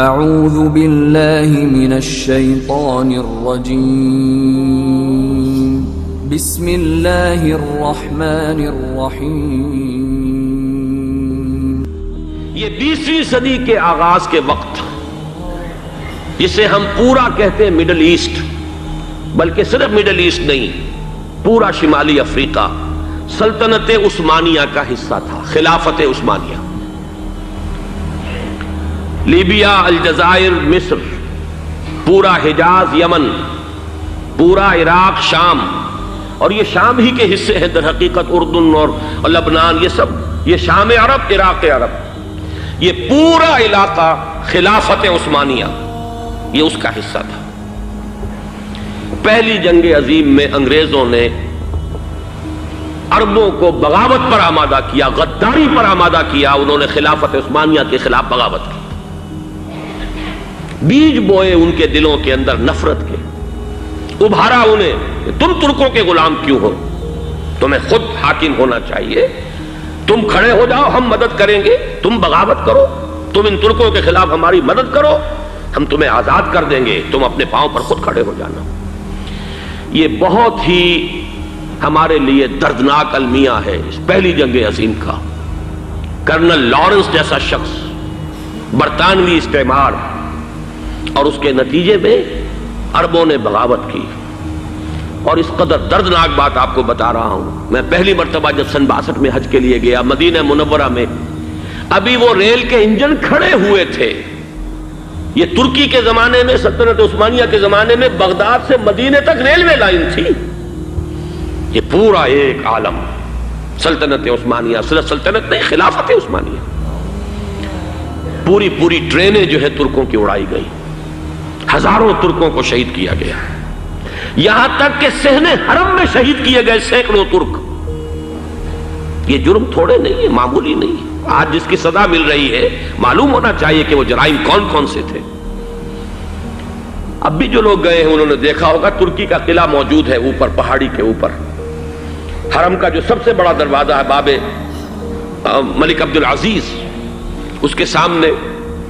اعوذ باللہ من الشیطان الرجیم بسم اللہ الرحمن الرحیم۔ یہ 20ویں صدی کے آغاز کے وقت، جسے ہم پورا کہتے ہیں مڈل ایسٹ، بلکہ صرف مڈل ایسٹ نہیں، پورا شمالی افریقہ سلطنت عثمانیہ کا حصہ تھا، خلافت عثمانیہ۔ لیبیا، الجزائر، مصر، پورا حجاز، یمن، پورا عراق، شام، اور یہ شام ہی کے حصے ہیں در حقیقت، اردن اور لبنان، یہ سب، یہ شام عرب، عراق عرب، یہ پورا علاقہ خلافت عثمانیہ یہ اس کا حصہ تھا۔ پہلی جنگ عظیم میں انگریزوں نے عربوں کو بغاوت پر آمادہ کیا، غداری پر آمادہ کیا، انہوں نے خلافت عثمانیہ کے خلاف بغاوت کی، بیج بوئے ان کے دلوں کے اندر نفرت کے، ابھارا انہیں کہ تم ترکوں کے غلام کیوں ہو، تمہیں خود حاکم ہونا چاہیے، تم کھڑے ہو جاؤ، ہم مدد کریں گے، تم بغاوت کرو، تم ان ترکوں کے خلاف ہماری مدد کرو، ہم تمہیں آزاد کر دیں گے، تم اپنے پاؤں پر خود کھڑے ہو جانا۔ یہ بہت ہی ہمارے لیے دردناک المیہ ہے اس پہلی جنگ عظیم کا۔ کرنل لارنس جیسا شخص، برطانوی استعمار، اور اس کے نتیجے میں عربوں نے بغاوت کی۔ اور اس قدر دردناک بات آپ کو بتا رہا ہوں، میں پہلی مرتبہ جب سن 62 میں حج کے لیے گیا مدینہ منورہ میں، ابھی وہ ریل کے انجن کھڑے ہوئے تھے۔ یہ ترکی کے زمانے میں، سلطنت عثمانیہ کے زمانے میں بغداد سے مدینے تک ریلوے لائن تھی۔ یہ پورا ایک عالم سلطنت عثمانیہ، صرف سلطنت نہیں، خلافت عثمانیہ، پوری ٹرینیں جو ہے ترکوں کی اڑائی گئی، ہزاروں ترکوں کو شہید کیا گیا، یہاں تک کہ صحن حرم میں شہید کیے گئے سینکڑوں ترک۔ یہ جرم تھوڑے نہیں ہے، معمولی نہیں ہے۔ آج جس کی سزا مل رہی ہے، معلوم ہونا چاہیے کہ وہ جرائم کون کون سے تھے۔ اب بھی جو لوگ گئے ہیں انہوں نے دیکھا ہوگا، ترکی کا قلعہ موجود ہے اوپر پہاڑی کے اوپر، حرم کا جو سب سے بڑا دروازہ ہے باب ملک عبدالعزیز، اس کے سامنے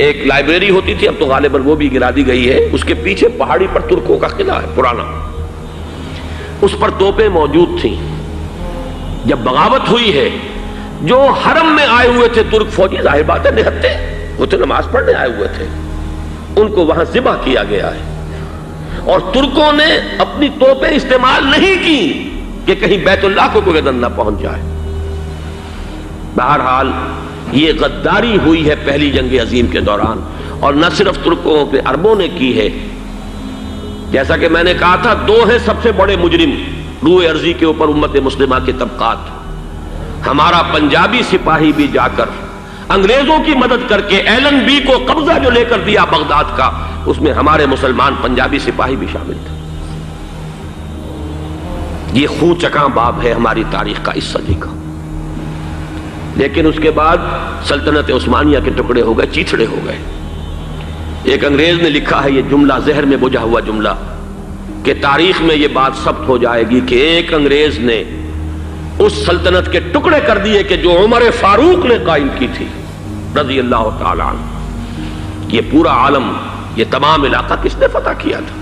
ایک لائبریری ہوتی تھی، اب تو غالباً وہ بھی گرا دی گئی ہے، اس کے پیچھے پہاڑی پر ترکوں کا قلعہ ہے پرانا، اس پر توپیں موجود تھیں۔ جب بغاوت ہوئی ہے، جو حرم میں آئے ہوئے تھے ترک فوجی، ظاہر بات ہے نہتے، وہ تو نماز پڑھنے آئے ہوئے تھے، ان کو وہاں ذبح کیا گیا ہے۔ اور ترکوں نے اپنی توپیں استعمال نہیں کی کہ کہیں بیت اللہ کو کوئی گدن نہ پہنچ جائے۔ بہرحال یہ غداری ہوئی ہے پہلی جنگ عظیم کے دوران، اور نہ صرف ترکوں پہ عربوں نے کی ہے۔ جیسا کہ میں نے کہا تھا، دو ہیں سب سے بڑے مجرم روئے ارضی کے اوپر امت مسلمہ کے طبقات۔ ہمارا پنجابی سپاہی بھی جا کر انگریزوں کی مدد کر کے ایلن بی کو قبضہ جو لے کر دیا بغداد کا، اس میں ہمارے مسلمان پنجابی سپاہی بھی شامل تھے۔ یہ خون چکاں باب ہے ہماری تاریخ کا اس صدی کا۔ لیکن اس کے بعد سلطنت عثمانیہ کے ٹکڑے ہو گئے، چیتھڑے ہو گئے۔ ایک انگریز نے لکھا ہے یہ جملہ، زہر میں بجھا ہوا جملہ، کہ تاریخ میں یہ بات ثبت ہو جائے گی کہ ایک انگریز نے اس سلطنت کے ٹکڑے کر دیے کہ جو عمر فاروق نے قائم کی تھی رضی اللہ تعالیٰ عنہ۔ یہ پورا عالم، یہ تمام علاقہ کس نے فتح کیا تھا؟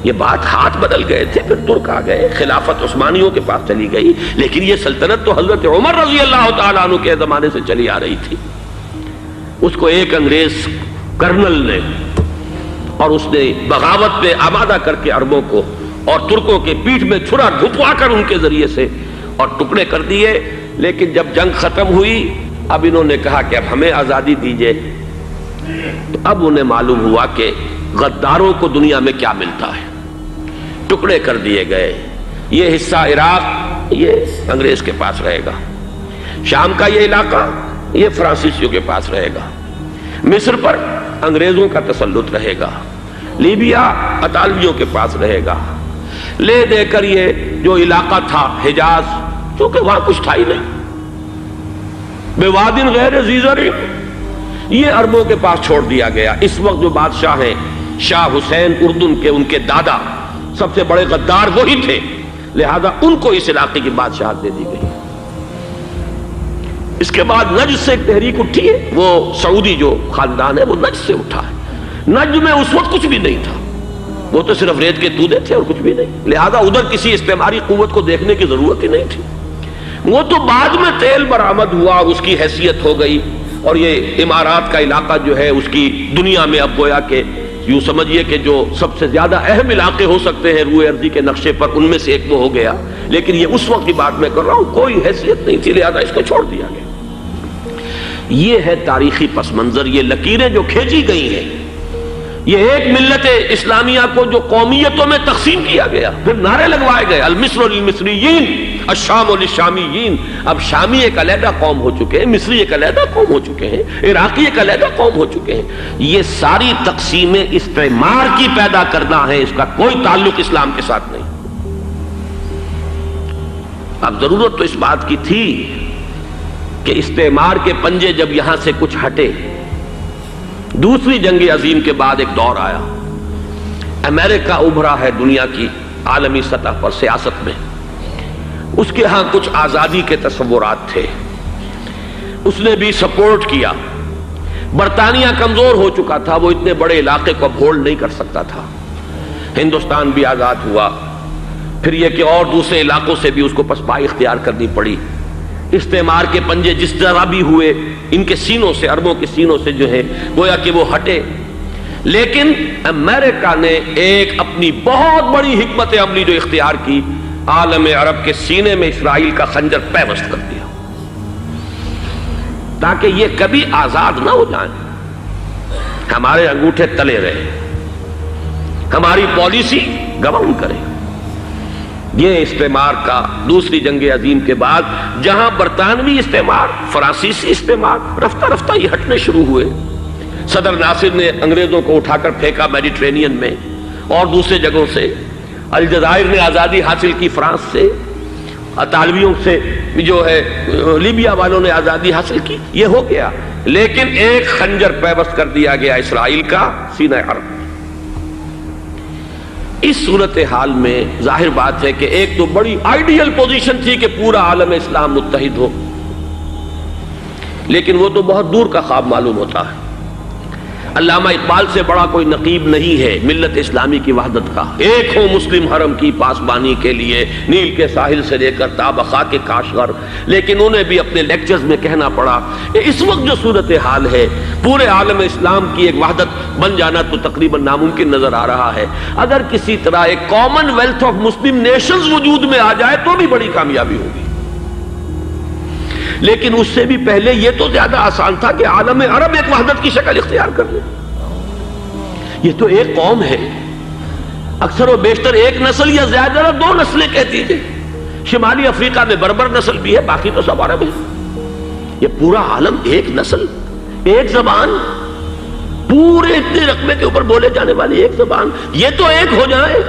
یہ بات ہاتھ بدل گئے تھے، پھر ترک آ گئے، خلافت عثمانیوں کے پاس چلی گئی، لیکن یہ سلطنت تو حضرت عمر رضی اللہ تعالیٰ عنہ کے زمانے سے چلی آ رہی تھی۔ اس کو ایک انگریز کرنل نے، اور اس نے بغاوت پہ آمادہ کر کے عربوں کو اور ترکوں کے پیٹھ میں چھرا ڈھپوا کر ان کے ذریعے سے اور ٹکڑے کر دیے۔ لیکن جب جنگ ختم ہوئی، اب انہوں نے کہا کہ اب ہمیں آزادی دیجیے، تو اب انہیں معلوم ہوا کہ غداروں کو دنیا میں کیا ملتا ہے۔ ٹکڑے کر دیے گئے۔ یہ حصہ عراق یہ انگریز کے پاس رہے گا، شام کا یہ علاقہ یہ فرانسیسیوں کے پاس رہے گا، مصر پر انگریزوں کا تسلط رہے گا، لیبیا اطالویوں کے پاس رہے گا۔ لے دے کر یہ جو علاقہ تھا حجاز، چونکہ وہاں کچھ تھا ہی نہیں، بوادٍ غیر ذی زرع، یہ عربوں کے پاس چھوڑ دیا گیا۔ اس وقت جو بادشاہ ہیں شاہ حسین اردن کے، ان کے دادا سب سے بڑے غدار وہی تھے، لہذا ان کو اس علاقے کی بادشاہت دے دی گئی۔ اس کے بعد نجد سے ایک تحریک اٹھی ہے، وہ سعودی جو خاندان ہے وہ نجد سے اٹھا ہے۔ نجد میں اس وقت کچھ بھی نہیں تھا، وہ تو صرف ریت کے تودے تھے اور کچھ بھی نہیں، لہذا ادھر کسی استعماری قوت کو دیکھنے کی ضرورت ہی نہیں تھی۔ وہ تو بعد میں تیل برآمد ہوا، اس کی حیثیت ہو گئی، اور یہ امارات کا علاقہ جو ہے اس کی دنیا میں اب گویا کہ یوں سمجھیے کہ جو سب سے زیادہ اہم علاقے ہو سکتے ہیں روئے ارضی کے نقشے پر، ان میں سے ایک وہ ہو گیا، لیکن یہ اس وقت کی بات میں کر رہا ہوں، کوئی حیثیت نہیں تھی، لہذا اس کو چھوڑ دیا گیا۔ یہ ہے تاریخی پس منظر، یہ لکیریں جو کھینچی گئی ہیں، یہ ایک ملت اسلامیہ کو جو قومیتوں میں تقسیم کیا گیا، پھر نعرے لگوائے گئے المصر للمصریین الشام للشامیین۔ اب شامی ایک علیحدہ قوم ہو چکے ہیں، مصری ایک علیحدہ قوم ہو چکے ہیں، عراقی ایک علیحدہ قوم ہو چکے ہیں۔ یہ ساری تقسیمیں استعمار کی پیدا کرنا ہے، اس کا کوئی تعلق اسلام کے ساتھ نہیں۔ اب ضرورت تو اس بات کی تھی کہ استعمار کے پنجے جب یہاں سے کچھ ہٹے، دوسری جنگ عظیم کے بعد ایک دور آیا، امریکہ ابھرا ہے دنیا کی عالمی سطح پر سیاست میں، اس کے ہاں کچھ آزادی کے تصورات تھے، اس نے بھی سپورٹ کیا۔ برطانیہ کمزور ہو چکا تھا، وہ اتنے بڑے علاقے کو اب ہولڈ نہیں کر سکتا تھا۔ ہندوستان بھی آزاد ہوا، پھر یہ کہ اور دوسرے علاقوں سے بھی اس کو پسپائی اختیار کرنی پڑی۔ استعمار کے پنجے جس طرح بھی ہوئے، ان کے سینوں سے، عربوں کے سینوں سے جو ہے گویا کہ وہ ہٹے، لیکن امریکہ نے ایک اپنی بہت بڑی حکمت عملی جو اختیار کی، عالم عرب کے سینے میں اسرائیل کا خنجر پیوست کر دیا، تاکہ یہ کبھی آزاد نہ ہو جائیں، ہمارے انگوٹھے تلے رہے، ہماری پالیسی گورن کرے۔ یہ استعمار کا دوسری جنگ عظیم کے بعد، جہاں برطانوی استعمار، فرانسیسی استعمار رفتہ رفتہ یہ ہٹنے شروع ہوئے۔ صدر ناصر نے انگریزوں کو اٹھا کر پھینکا میڈیٹرینین میں اور دوسرے جگہوں سے، الجزائر نے آزادی حاصل کی فرانس سے، اطالویوں سے جو ہے لیبیا والوں نے آزادی حاصل کی، یہ ہو گیا، لیکن ایک خنجر پیوست کر دیا گیا اسرائیل کا سینہ عرب۔ اس صورتحال میں ظاہر بات ہے کہ ایک تو بڑی آئیڈیل پوزیشن تھی کہ پورا عالم اسلام متحد ہو، لیکن وہ تو بہت دور کا خواب معلوم ہوتا ہے۔ علامہ اقبال سے بڑا کوئی نقیب نہیں ہے ملت اسلامی کی وحدت کا۔ ایک ہو مسلم حرم کی پاسبانی کے لیے، نیل کے ساحل سے لے کر تا بخاک کاشغر، لیکن انہیں بھی اپنے لیکچرز میں کہنا پڑا کہ اس وقت جو صورتحال ہے، پورے عالم اسلام کی ایک وحدت بن جانا تو تقریباً ناممکن نظر آ رہا ہے۔ اگر کسی طرح ایک common wealth of Muslim nations وجود میں آ جائے تو بھی بڑی کامیابی ہوگی، لیکن اس سے بھی پہلے یہ تو زیادہ آسان تھا کہ عالم عرب ایک وحدت کی شکل اختیار کر لے۔ یہ تو ایک قوم ہے، اکثر و بیشتر ایک نسل یا زیادہ دو نسلیں کہہ دیجیے، شمالی افریقہ میں بربر نسل بھی ہے، باقی تو سب عرب ہے۔ یہ پورا عالم ایک نسل، ایک زبان، پورے اتنے رقبے کے اوپر بولے جانے والی ایک زبان، یہ تو ایک ہو جائے۔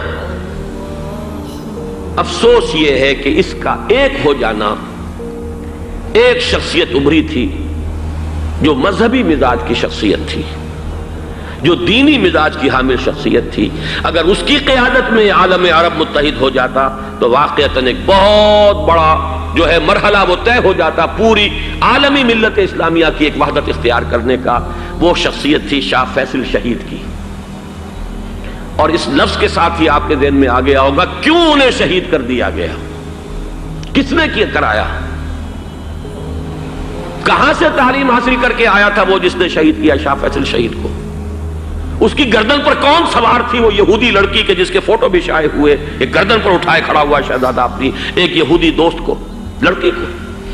افسوس یہ ہے کہ اس کا ایک ہو جانا، ایک شخصیت ابھری تھی جو مذہبی مزاج کی شخصیت تھی، جو دینی مزاج کی حامل شخصیت تھی، اگر اس کی قیادت میں عالم عرب متحد ہو جاتا تو واقعتاً ایک بہت بڑا جو ہے مرحلہ وہ طے ہو جاتا پوری عالمی ملت اسلامیہ کی ایک وحدت اختیار کرنے کا۔ وہ شخصیت تھی شاہ فیصل شہید کی، اور اس لفظ کے ساتھ ہی آپ کے ذہن میں آ گیا ہوگا کیوں انہیں شہید کر دیا گیا، کس نے کیا کرایا، کہاں سے تعلیم حاصل کر کے آیا تھا وہ جس نے شہید کیا شاہ فیصل شہید کو، اس کی گردن پر کون سوار تھی، وہ یہودی لڑکی کے جس کے فوٹو بھی شائع ہوئے، ایک گردن پر اٹھائے کھڑا ہوا شہزادہ اپنی ایک یہودی دوست کو، لڑکی کو،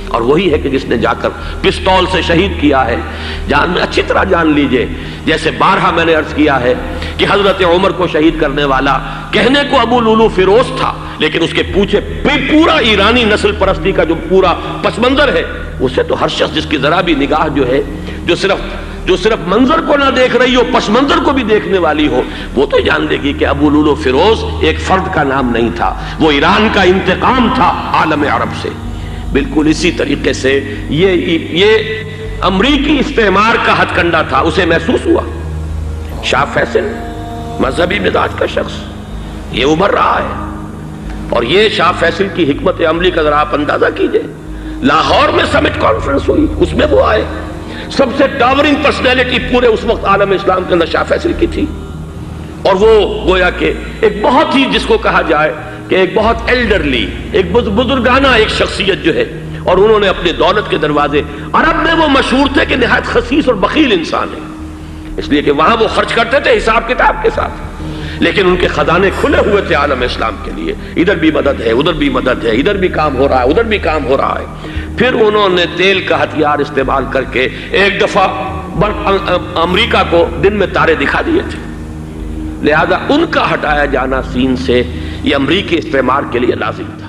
اور وہی ہے کہ جس نے جا کر پستول سے شہید کیا ہے۔ جان میں اچھی طرح جان لیجئے، جیسے بارہا میں نے عرض کیا ہے کہ حضرت عمر کو شہید کرنے والا کہنے کو ابو لولو فیروز تھا، لیکن اس کے پیچھے پورا ایرانی نسل پرستی کا جو پورا پس منظر ہے، اسے تو ہر شخص جس کی ذرا بھی نگاہ جو ہے، جو صرف منظر کو نہ دیکھ رہی ہو، پس منظر کو بھی دیکھنے والی ہو، وہ تو جان لے گی کہ ابو لولو فیروز ایک فرد کا نام نہیں تھا، وہ ایران کا انتقام تھا عالم عرب سے۔ بالکل اسی طریقے سے یہ امریکی استعمار کا ہتھ کنڈا تھا، اسے محسوس ہوا۔ شاہ فیصل مذہبی مزاج کا شخص یہ ابھر رہا ہے، اور یہ شاہ فیصل کی حکمت عملی کا ذرا آپ اندازہ کیجئے۔ لاہور میں سمٹ کانفرنس ہوئی، اس میں وہ آئے، سب سے ٹاورنگ پرسنالٹی پورے اس وقت عالم اسلام کے اندر شاہ فیصل کی تھی، اور وہ گویا کہ ایک بہت ہی جس کو کہا جائے کہ ایک بہت ایلڈرلی، ایک بزرگانہ ایک شخصیت جو ہے، اور انہوں نے اپنے دولت کے دروازے، عرب میں وہ مشہور تھے کہ نہایت خسیس اور بخیل انسان ہے، اس لیے کہ وہاں وہ خرچ کرتے تھے حساب کتاب کے ساتھ، لیکن ان کے خزانے کھلے ہوئے تھے عالم اسلام کے لیے، ادھر بھی مدد ہے، ادھر بھی مدد ہے، ادھر بھی کام ہو رہا ہے، ادھر بھی کام ہو رہا ہے۔ پھر انہوں نے تیل کا ہتھیار استعمال کر کے ایک دفعہ امریکہ کو دن میں تارے دکھا دیے تھے، لہذا ان کا ہٹایا جانا سین سے یہ امریکی استعمار کے لیے لازم تھا۔